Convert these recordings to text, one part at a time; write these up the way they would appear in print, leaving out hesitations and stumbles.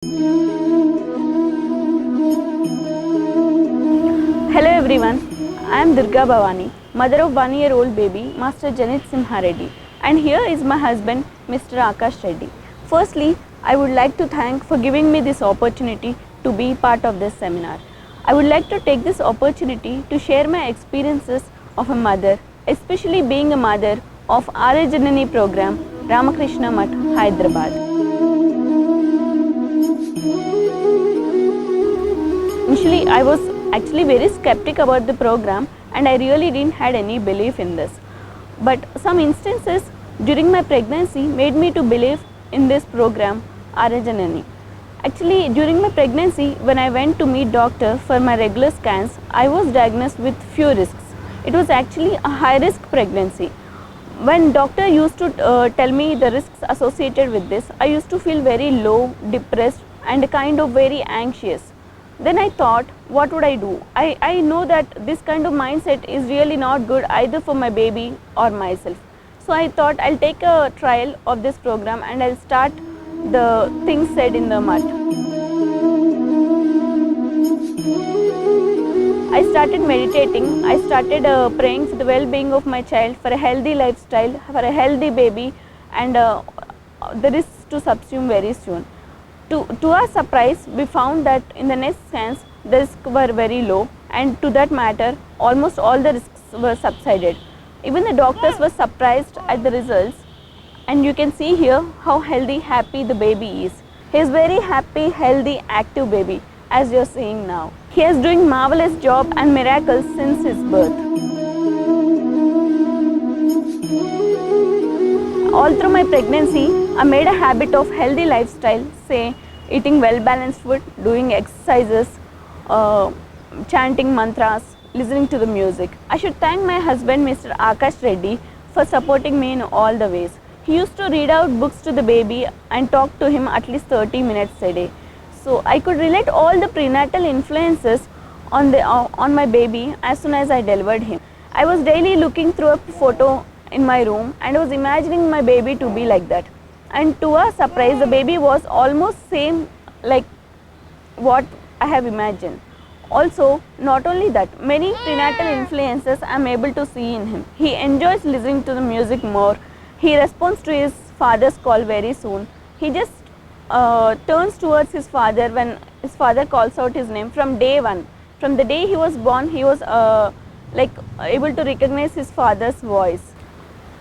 Hello everyone, I am Durga Bhavani, mother of 1-year-old baby, Master Janit Simha Reddy, and here is my husband, Mr. Akash Reddy. Firstly, I would like to thank for giving me this opportunity to be part of this seminar. I would like to take this opportunity to share my experiences of a mother, especially being a mother of R.A. Janani program, Ramakrishna Math, Hyderabad. Initially, I was actually very skeptic about the program and I really didn't had any belief in this. But some instances during my pregnancy made me to believe in this program, R.A. Janani. Actually, during my pregnancy, when I went to meet doctor for my regular scans, I was diagnosed with few risks. It was actually a high risk pregnancy. When doctor used to tell me the risks associated with this, I used to feel very low, depressed and kind of very anxious. Then I thought, what would I do? I know that this kind of mindset is really not good either for my baby or myself. So I thought I'll take a trial of this program and I'll start the things said in the mat. I started meditating, I started praying for the well-being of my child, for a healthy lifestyle, for a healthy baby and the risks to subsume very soon. To our surprise, we found that in the next scans, the risks were very low and to that matter, almost all the risks were subsided. Even the doctors were surprised at the results and you can see here how healthy, happy the baby is. He is very happy, healthy, active baby as you are seeing now. He is doing marvelous job and miracles since his birth. All through my pregnancy, I made a habit of healthy lifestyle, say eating well-balanced food, doing exercises, chanting mantras, listening to the music. I should thank my husband, Mr. Akash Reddy, for supporting me in all the ways. He used to read out books to the baby and talk to him at least 30 minutes a day. So I could relate all the prenatal influences on my baby as soon as I delivered him. I was daily looking through a photo in my room and I was imagining my baby to be like that. And to our surprise, the baby was almost same like what I have imagined. Also, not only that, many prenatal influences I am able to see in him. He enjoys listening to the music more. He responds to his father's call very soon. He just turns towards his father when his father calls out his name from day one. From the day he was born, he was like able to recognize his father's voice.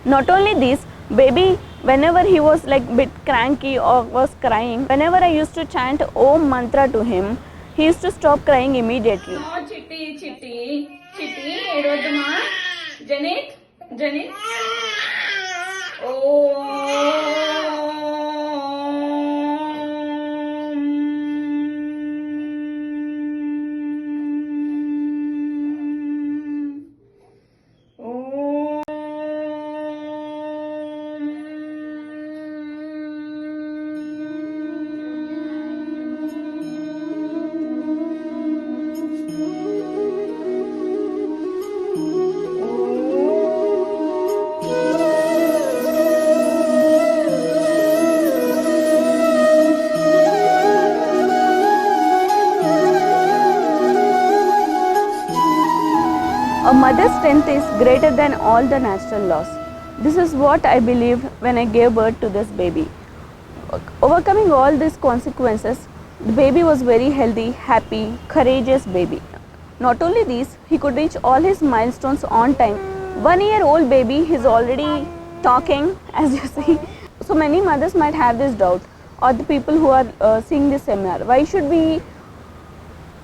Not only this, baby, whenever he was like bit cranky or was crying, whenever I used to chant Om mantra to him, he used to stop crying immediately. No, Chitty, Chitty, Chitty, Erodama, Janet, Janet. A mother's strength is greater than all the natural laws. This is what I believed when I gave birth to this baby. Overcoming all these consequences, the baby was very healthy, happy, courageous baby. Not only this, he could reach all his milestones on time. 1-year-old baby, he's already talking, as you see. So many mothers might have this doubt, or the people who are seeing this seminar. Why should we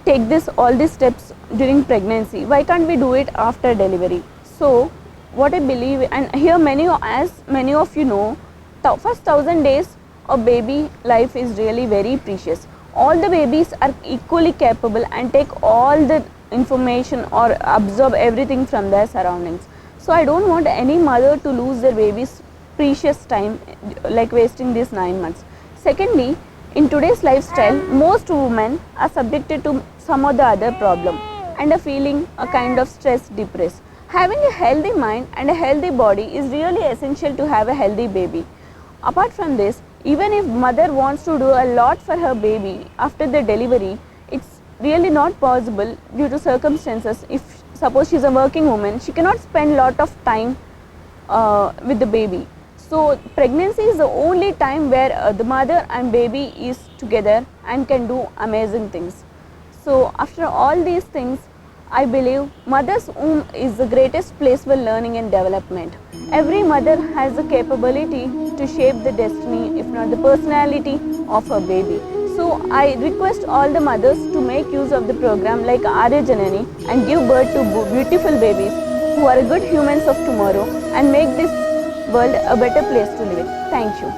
take all these steps during pregnancy? Why can't we do it after delivery? So what I believe, and here as many of you know, the first 1000 days of baby life is really very precious. All the babies are equally capable and take all the information or absorb everything from their surroundings. So I don't want any mother to lose their baby's precious time like wasting these 9 months. Secondly, in today's lifestyle, most women are subjected to some or the other problem and are feeling a kind of stress, depressed. Having a healthy mind and a healthy body is really essential to have a healthy baby. Apart from this, Even if mother wants to do a lot for her baby after the delivery, it's really not possible due to circumstances. If suppose she's a working woman, she cannot spend lot of time with the baby. So pregnancy is the only time where the mother and baby is together and can do amazing things. So after all these things, I believe mother's womb is the greatest place for learning and development. Every mother has the capability to shape the destiny, if not the personality of her baby. So I request all the mothers to make use of the program like Arya Janani and give birth to beautiful babies who are good humans of tomorrow and make this world a better place to live in. Thank you.